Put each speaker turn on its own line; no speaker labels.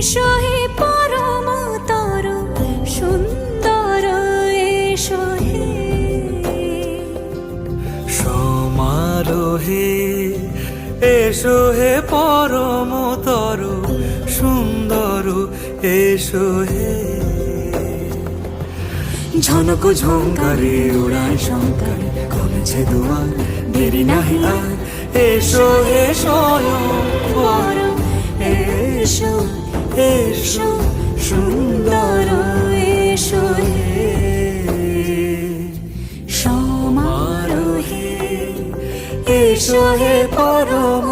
এসো হে পরমতর সুন্দর, এসো হে
সমারোহে, এসো হে পরমতর সুন্দর, এসো হে। ঝনক ঝঙ্কারে উড়ায় শঙ্কারে কমেছে দুয়ার, দেরি নাহি আর, এসো হে স্বয়ংবর, এসো এসো সুন্দর, এসো হে
সমারোহে,
এসো হে পরম